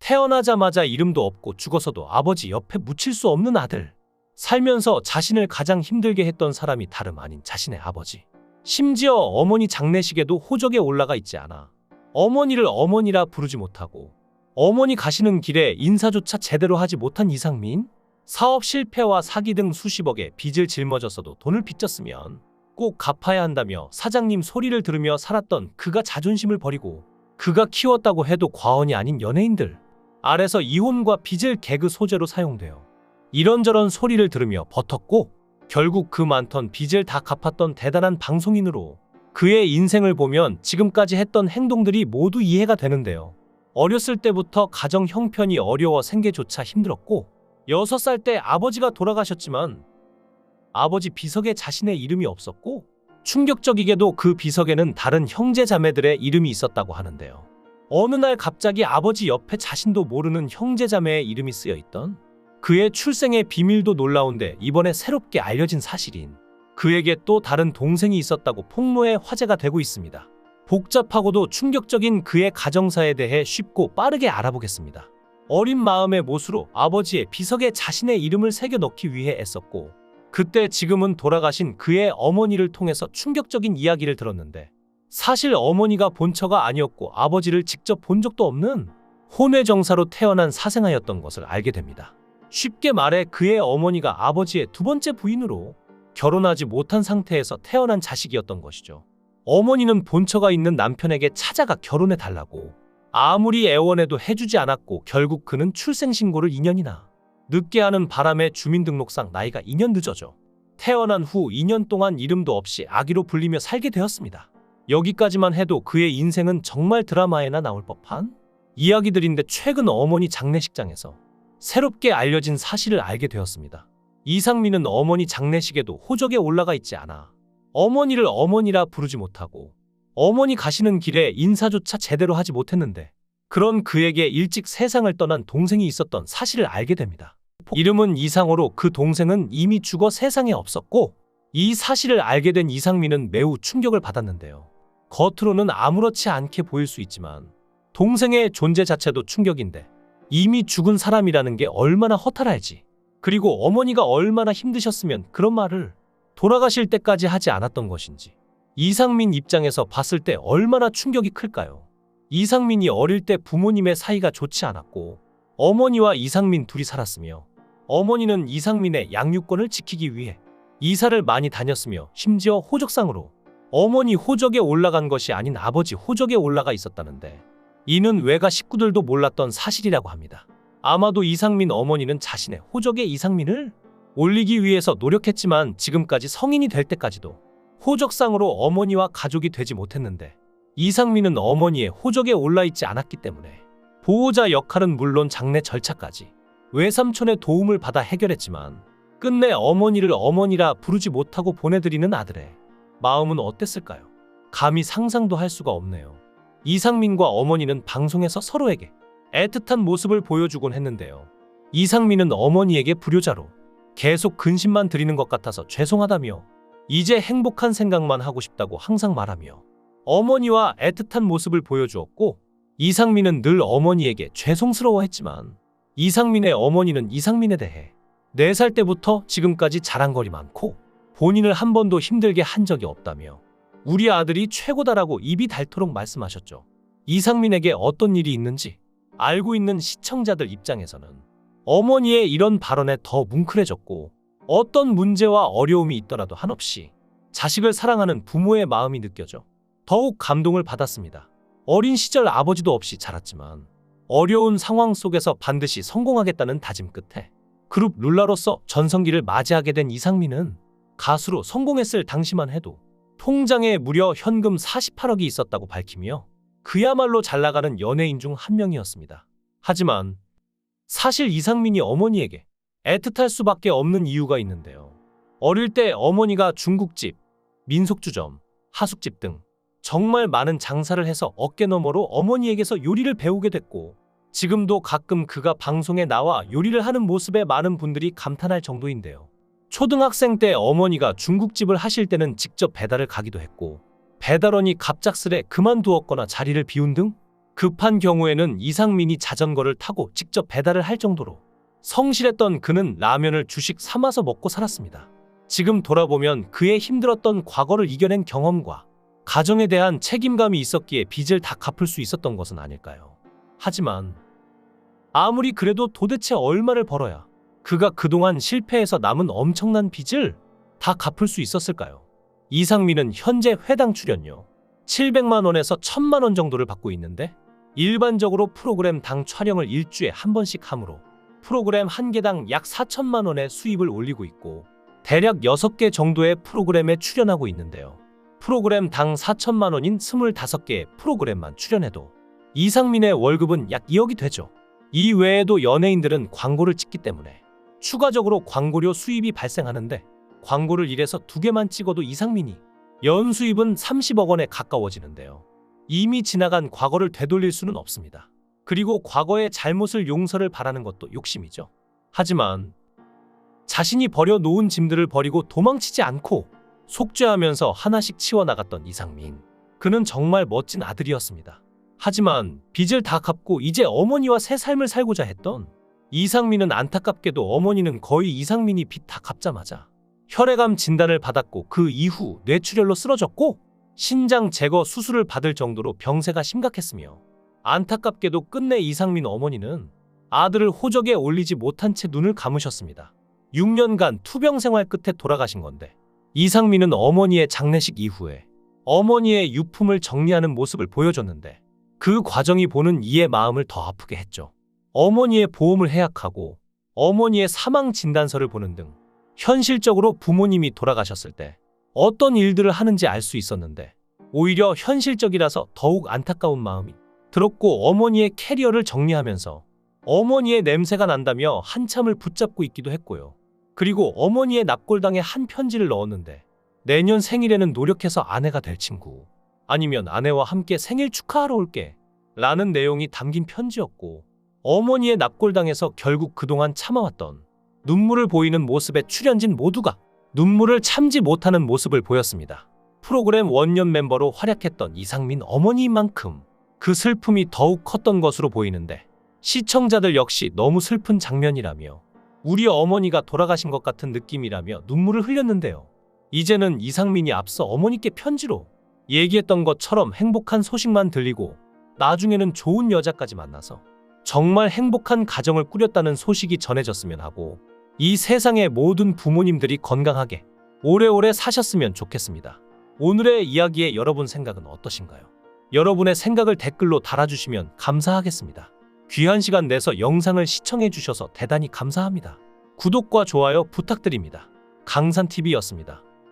태어나자마자 이름도 없고 죽어서도 아버지 옆에 묻힐 수 없는 아들. 살면서 자신을 가장 힘들게 했던 사람이 다름 아닌 자신의 아버지. 심지어 어머니 장례식에도 호적에 올라가 있지 않아 어머니를 어머니라 부르지 못하고 어머니 가시는 길에 인사조차 제대로 하지 못한 이상민? 사업 실패와 사기 등 수십억의 빚을 짊어졌어도 돈을 빚졌으면 꼭 갚아야 한다며 사장님 소리를 들으며 살았던 그가 자존심을 버리고 그가 키웠다고 해도 과언이 아닌 연예인들 아래서 이혼과 빚을 개그 소재로 사용되어 이런저런 소리를 들으며 버텼고 결국 그 많던 빚을 다 갚았던 대단한 방송인으로 그의 인생을 보면 지금까지 했던 행동들이 모두 이해가 되는데요. 어렸을 때부터 가정 형편이 어려워 생계조차 힘들었고 6살 때 아버지가 돌아가셨지만 아버지 비석에 자신의 이름이 없었고 충격적이게도 그 비석에는 다른 형제 자매들의 이름이 있었다고 하는데요. 어느 날 갑자기 아버지 옆에 자신도 모르는 형제 자매의 이름이 쓰여 있던 그의 출생의 비밀도 놀라운데 이번에 새롭게 알려진 사실인 그에게 또 다른 동생이 있었다고 폭로해 화제가 되고 있습니다. 복잡하고도 충격적인 그의 가정사에 대해 쉽고 빠르게 알아보겠습니다. 어린 마음의 못으로 아버지의 비석에 자신의 이름을 새겨 넣기 위해 애썼고 그때 지금은 돌아가신 그의 어머니를 통해서 충격적인 이야기를 들었는데 사실 어머니가 본처가 아니었고 아버지를 직접 본 적도 없는 혼외정사로 태어난 사생아였던 것을 알게 됩니다. 쉽게 말해 그의 어머니가 아버지의 두 번째 부인으로 결혼하지 못한 상태에서 태어난 자식이었던 것이죠. 어머니는 본처가 있는 남편에게 찾아가 결혼해달라고 아무리 애원해도 해주지 않았고 결국 그는 출생신고를 2년이나 늦게 하는 바람에 주민등록상 나이가 2년 늦어져 태어난 후 2년 동안 이름도 없이 아기로 불리며 살게 되었습니다. 여기까지만 해도 그의 인생은 정말 드라마에나 나올 법한 이야기들인데 최근 어머니 장례식장에서 새롭게 알려진 사실을 알게 되었습니다. 이상민은 어머니 장례식에도 호적에 올라가 있지 않아 어머니를 어머니라 부르지 못하고 어머니 가시는 길에 인사조차 제대로 하지 못했는데 그런 그에게 일찍 세상을 떠난 동생이 있었던 사실을 알게 됩니다. 이름은 이상호로 그 동생은 이미 죽어 세상에 없었고 이 사실을 알게 된 이상민은 매우 충격을 받았는데요. 겉으로는 아무렇지 않게 보일 수 있지만 동생의 존재 자체도 충격인데 이미 죽은 사람이라는 게 얼마나 허탈할지 그리고 어머니가 얼마나 힘드셨으면 그런 말을 돌아가실 때까지 하지 않았던 것인지 이상민 입장에서 봤을 때 얼마나 충격이 클까요? 이상민이 어릴 때 부모님의 사이가 좋지 않았고 어머니와 이상민 둘이 살았으며 어머니는 이상민의 양육권을 지키기 위해 이사를 많이 다녔으며 심지어 호적상으로 어머니 호적에 올라간 것이 아닌 아버지 호적에 올라가 있었다는데 이는 외가 식구들도 몰랐던 사실이라고 합니다. 아마도 이상민 어머니는 자신의 호적에 이상민을 올리기 위해서 노력했지만 지금까지 성인이 될 때까지도 호적상으로 어머니와 가족이 되지 못했는데 이상민은 어머니의 호적에 올라있지 않았기 때문에 보호자 역할은 물론 장례 절차까지 외삼촌의 도움을 받아 해결했지만 끝내 어머니를 어머니라 부르지 못하고 보내드리는 아들의 마음은 어땠을까요? 감히 상상도 할 수가 없네요. 이상민과 어머니는 방송에서 서로에게 애틋한 모습을 보여주곤 했는데요. 이상민은 어머니에게 불효자로 계속 근심만 드리는 것 같아서 죄송하다며 이제 행복한 생각만 하고 싶다고 항상 말하며 어머니와 애틋한 모습을 보여주었고 이상민은 늘 어머니에게 죄송스러워했지만 이상민의 어머니는 이상민에 대해 4살 때부터 지금까지 자랑거리 많고 본인을 한 번도 힘들게 한 적이 없다며 우리 아들이 최고다라고 입이 닳도록 말씀하셨죠. 이상민에게 어떤 일이 있는지 알고 있는 시청자들 입장에서는 어머니의 이런 발언에 더 뭉클해졌고 어떤 문제와 어려움이 있더라도 한없이 자식을 사랑하는 부모의 마음이 느껴져 더욱 감동을 받았습니다. 어린 시절 아버지도 없이 자랐지만 어려운 상황 속에서 반드시 성공하겠다는 다짐 끝에 그룹 룰라로서 전성기를 맞이하게 된 이상민은 가수로 성공했을 당시만 해도 통장에 무려 현금 48억이 있었다고 밝히며 그야말로 잘나가는 연예인 중 한 명이었습니다. 하지만 사실 이상민이 어머니에게 애틋할 수밖에 없는 이유가 있는데요. 어릴 때 어머니가 중국집, 민속주점, 하숙집 등 정말 많은 장사를 해서 어깨너머로 어머니에게서 요리를 배우게 됐고 지금도 가끔 그가 방송에 나와 요리를 하는 모습에 많은 분들이 감탄할 정도인데요. 초등학생 때 어머니가 중국집을 하실 때는 직접 배달을 가기도 했고 배달원이 갑작스레 그만두었거나 자리를 비운 등 급한 경우에는 이상민이 자전거를 타고 직접 배달을 할 정도로 성실했던 그는 라면을 주식 삼아서 먹고 살았습니다. 지금 돌아보면 그의 힘들었던 과거를 이겨낸 경험과 가정에 대한 책임감이 있었기에 빚을 다 갚을 수 있었던 것은 아닐까요? 하지만 아무리 그래도 도대체 얼마를 벌어야 그가 그동안 실패해서 남은 엄청난 빚을 다 갚을 수 있었을까요? 이상민은 현재 회당 출연료 700만 원에서 1000만 원 정도를 받고 있는데 일반적으로 프로그램 당 촬영을 일주에 한 번씩 하므로 프로그램 한 개당 약 4천만 원의 수입을 올리고 있고 대략 6개 정도의 프로그램에 출연하고 있는데요. 프로그램 당 4천만 원인 25개의 프로그램만 출연해도 이상민의 월급은 약 2억이 되죠. 이 외에도 연예인들은 광고를 찍기 때문에 추가적으로 광고료 수입이 발생하는데 광고를 1에서 2개만 찍어도 이상민이 연수입은 30억 원에 가까워지는데요. 이미 지나간 과거를 되돌릴 수는 없습니다. 그리고 과거의 잘못을 용서를 바라는 것도 욕심이죠. 하지만 자신이 버려놓은 짐들을 버리고 도망치지 않고 속죄하면서 하나씩 치워나갔던 이상민. 그는 정말 멋진 아들이었습니다. 하지만 빚을 다 갚고 이제 어머니와 새 삶을 살고자 했던 이상민은 안타깝게도 어머니는 거의 이상민이 빚 다 갚자마자 혈액암 진단을 받았고 그 이후 뇌출혈로 쓰러졌고 신장 제거 수술을 받을 정도로 병세가 심각했으며 안타깝게도 끝내 이상민 어머니는 아들을 호적에 올리지 못한 채 눈을 감으셨습니다. 6년간 투병 생활 끝에 돌아가신 건데 이상민은 어머니의 장례식 이후에 어머니의 유품을 정리하는 모습을 보여줬는데 그 과정이 보는 이의 마음을 더 아프게 했죠. 어머니의 보험을 해약하고 어머니의 사망 진단서를 보는 등 현실적으로 부모님이 돌아가셨을 때 어떤 일들을 하는지 알 수 있었는데 오히려 현실적이라서 더욱 안타까운 마음이 들었고 어머니의 캐리어를 정리하면서 어머니의 냄새가 난다며 한참을 붙잡고 있기도 했고요. 그리고 어머니의 납골당에 한 편지를 넣었는데 내년 생일에는 노력해서 아내가 될 친구 아니면 아내와 함께 생일 축하하러 올게 라는 내용이 담긴 편지였고 어머니의 납골당에서 결국 그동안 참아왔던 눈물을 보이는 모습에 출연진 모두가 눈물을 참지 못하는 모습을 보였습니다. 프로그램 원년 멤버로 활약했던 이상민 어머니인 만큼 그 슬픔이 더욱 컸던 것으로 보이는데 시청자들 역시 너무 슬픈 장면이라며 우리 어머니가 돌아가신 것 같은 느낌이라며 눈물을 흘렸는데요. 이제는 이상민이 앞서 어머니께 편지로 얘기했던 것처럼 행복한 소식만 들리고 나중에는 좋은 여자까지 만나서 정말 행복한 가정을 꾸렸다는 소식이 전해졌으면 하고 이 세상의 모든 부모님들이 건강하게 오래오래 사셨으면 좋겠습니다. 오늘의 이야기에 여러분 생각은 어떠신가요? 여러분의 생각을 댓글로 달아주시면 감사하겠습니다. 귀한 시간 내서 영상을 시청해 주셔서 대단히 감사합니다. 구독과 좋아요 부탁드립니다. 강산TV였습니다.